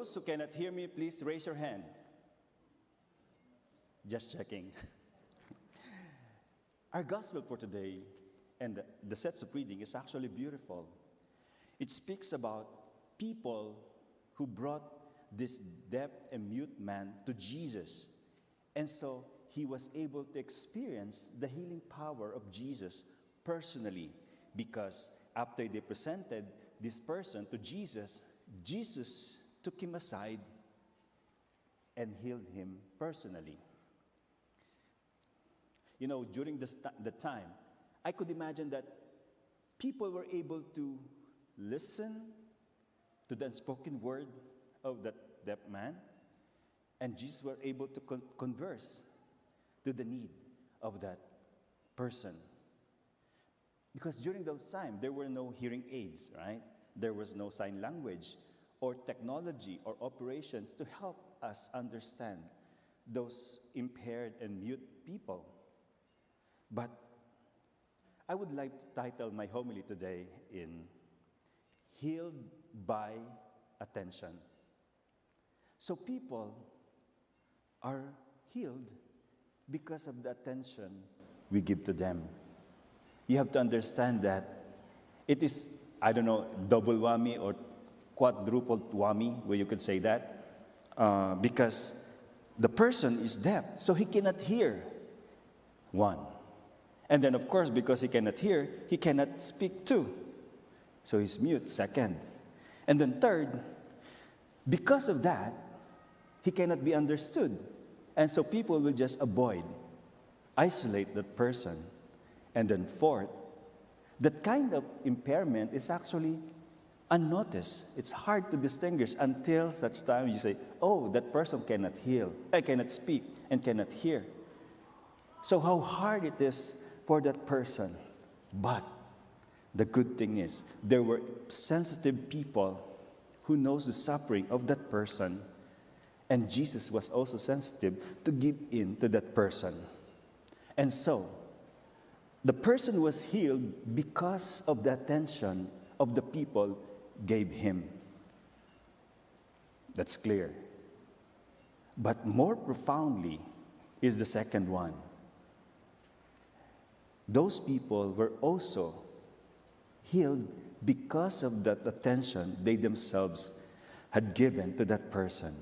Those who cannot hear me, please raise your hand. Just checking. Our gospel for today and the sets of reading is actually beautiful. It speaks about people who brought this deaf and mute man to Jesus. And so he was able to experience the healing power of Jesus personally, because after they presented this person to Jesus, Jesus took him aside and healed him personally. You know, during the time, I could imagine that people were able to listen to the unspoken word of that deaf man, and Jesus were able to converse to the need of that person. Because during those times, there were no hearing aids, right? There was no sign language or technology or operations to help us understand those impaired and mute people. But I would like to title my homily today in Healed by Attention. So people are healed because of the attention we give to them. You have to understand that it is, I don't know, double whammy or quadruple whammy, where you could say that, because the person is deaf, so he cannot hear, one. And then, of course, because he cannot hear, he cannot speak too. So he's mute, second. And then third, because of that, he cannot be understood. And so people will just avoid, isolate that person. And then fourth, that kind of impairment is actually unnoticed. It's hard to distinguish until such time you say, oh, that person cannot cannot speak and cannot hear. So how hard it is for that person. But the good thing is, there were sensitive people who knows the suffering of that person, and Jesus was also sensitive to give in to that person. And so, the person was healed because of the attention of the people gave him. That's clear. But more profoundly is the second one. Those people were also healed because of that attention they themselves had given to that person.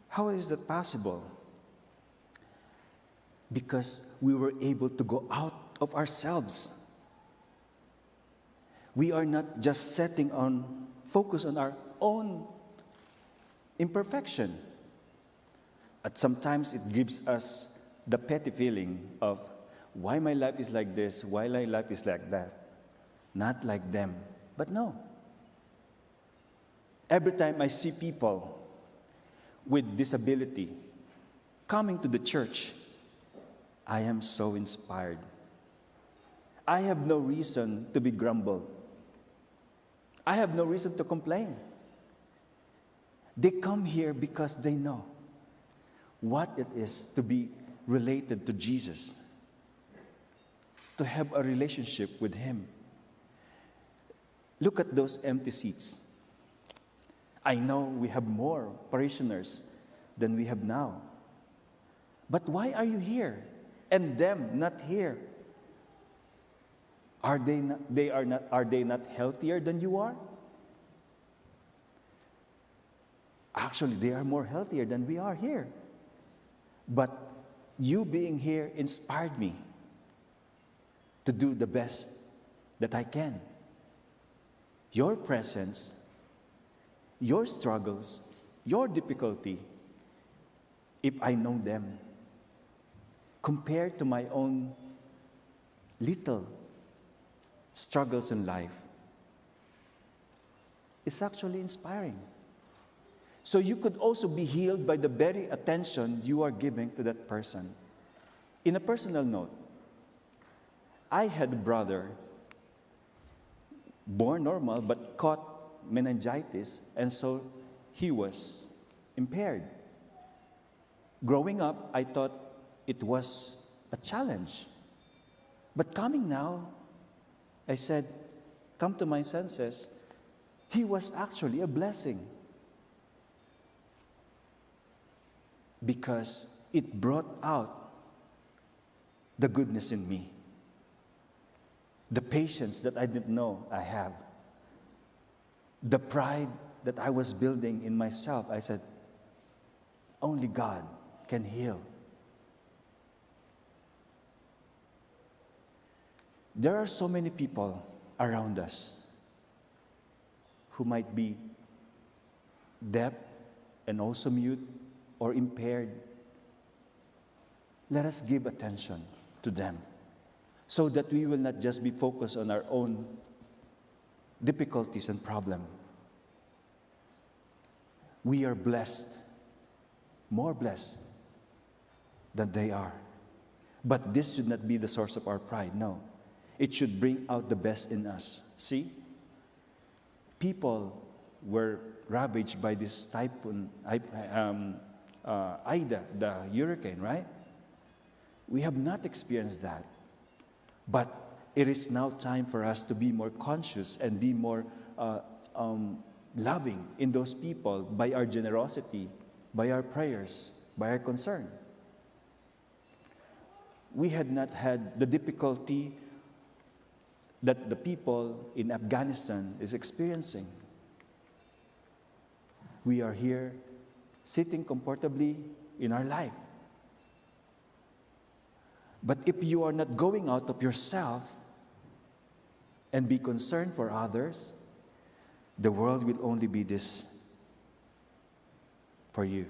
How is that possible? Because we were able to go out of ourselves. We are not just focus on our own imperfection. At sometimes it gives us the petty feeling of why my life is like this, why my life is like that. Not like them. But no. Every time I see people with disability coming to the church, I am so inspired. I have no reason to be grumbled. I have no reason to complain. They come here because they know what it is to be related to Jesus, to have a relationship with Him. Look at those empty seats. I know we have more parishioners than we have now. But why are you here and them not here? Are they not healthier than you are? Actually, they are more healthier than we are here. But you being here inspired me to do the best that I can. Your presence, your struggles, your difficulty, if I know them, compared to my own little struggles in life, it's actually inspiring. So you could also be healed by the very attention you are giving to that person. In a personal note, I had a brother, born normal but caught meningitis, and so he was impaired. Growing up, I thought it was a challenge. But coming now, I said, come to my senses, he was actually a blessing because it brought out the goodness in me, the patience that I didn't know I have, the pride that I was building in myself. I said, only God can heal. There are so many people around us who might be deaf and also mute or impaired. Let us give attention to them so that we will not just be focused on our own difficulties and problems. We are blessed, more blessed than they are. But this should not be the source of our pride, no. It should bring out the best in us. See? People were ravaged by this typhoon, Ida, the hurricane, right? We have not experienced that. But it is now time for us to be more conscious and be more loving in those people by our generosity, by our prayers, by our concern. We had not had the difficulty that the people in Afghanistan is experiencing. We are here sitting comfortably in our life. But if you are not going out of yourself and be concerned for others, the world will only be this for you.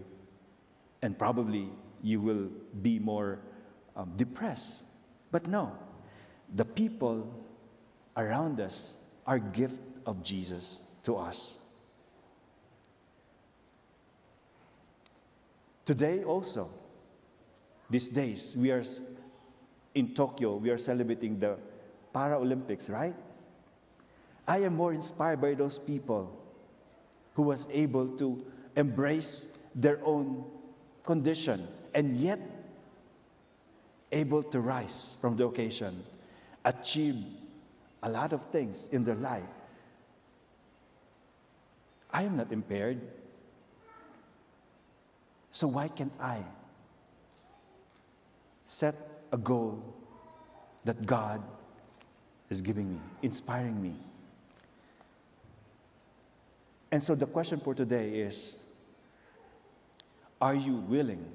And probably you will be more depressed. But no, the people around us are gift of Jesus to us. Today also, these days, we are in Tokyo, we are celebrating the Paralympics, right? I am more inspired by those people who was able to embrace their own condition and yet able to rise from the occasion, achieve a lot of things in their life. I am not impaired. So why can't I set a goal that God is giving me, inspiring me? And so the question for today is, are you willing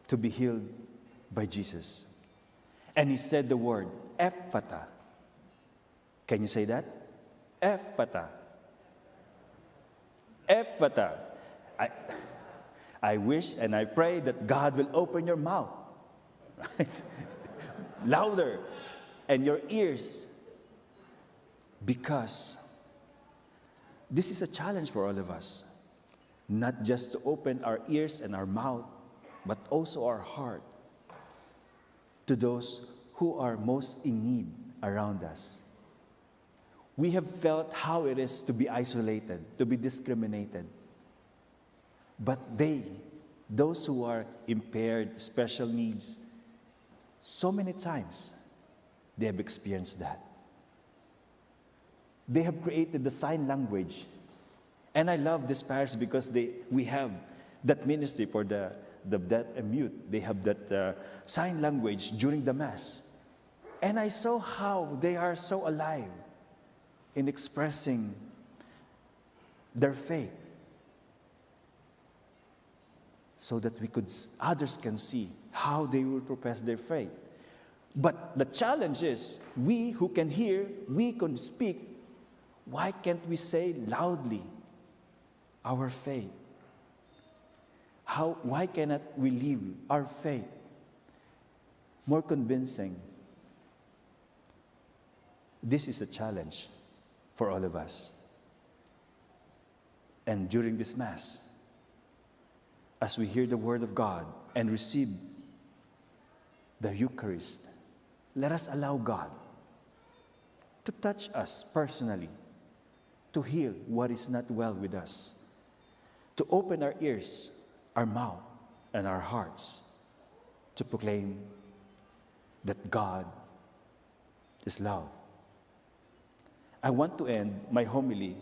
to be healed by Jesus? And he said the word, Ephphatha. Can you say that? Ephphatha. Ephphatha. I wish and I pray that God will open your mouth, right? Louder, and your ears, because this is a challenge for all of us. Not just to open our ears and our mouth, but also our heart to those who are most in need around us. We have felt how it is to be isolated, to be discriminated. But those who are impaired, special needs, so many times they have experienced that. They have created the sign language. And I love this parish because we have that ministry for the deaf and mute. They have that sign language during the Mass. And I saw how they are so alive in expressing their faith so that others can see how they will profess their faith. But the challenge is, we who can hear, we can speak, why can't we say loudly our faith? Why cannot we live our faith more convincing? This is a challenge for all of us. And during this Mass, as we hear the Word of God and receive the Eucharist, let us allow God to touch us personally, to heal what is not well with us, to open our ears, our mouth, and our hearts to proclaim that God is love. I want to end my homily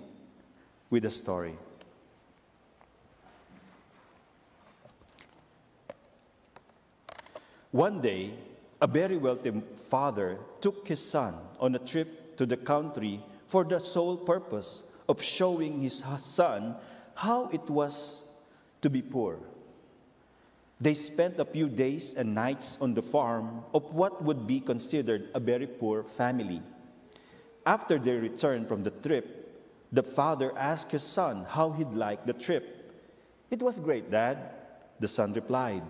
with a story. One day, a very wealthy father took his son on a trip to the country for the sole purpose of showing his son how it was to be poor. They spent a few days and nights on the farm of what would be considered a very poor family. After they returned from the trip, the father asked his son how he'd liked the trip. "It was great, Dad," the son replied.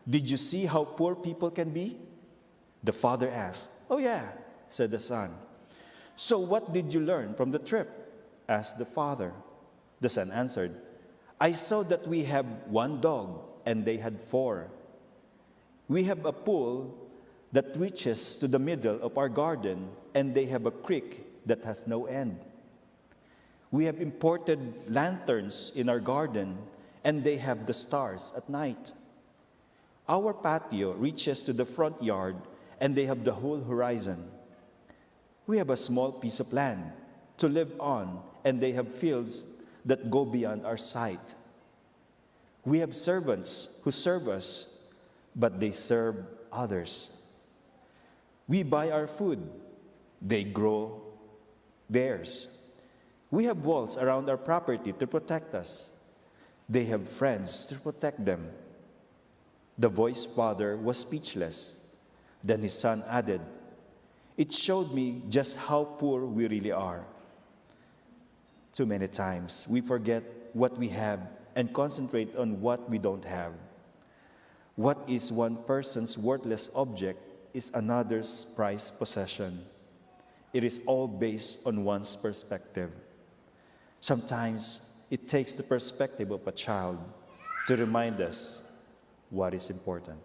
"Did you see how poor people can be?" The father asked. "Oh yeah," said the son. "So what did you learn from the trip?" asked the father. The son answered, "I saw that we have one dog and they had four. We have a pool that reaches to the middle of our garden and they have a creek that has no end. We have imported lanterns in our garden and they have the stars at night. Our patio reaches to the front yard and they have the whole horizon. We have a small piece of land to live on and they have fields that go beyond our sight. We have servants who serve us, but they serve others. We buy our food, they grow theirs. We have walls around our property to protect us. They have friends to protect them." The boy's father was speechless. Then his son added, "It showed me just how poor we really are." Too many times we forget what we have and concentrate on what we don't have. What is one person's worthless object is another's prized possession. It is all based on one's perspective. Sometimes it takes the perspective of a child to remind us what is important.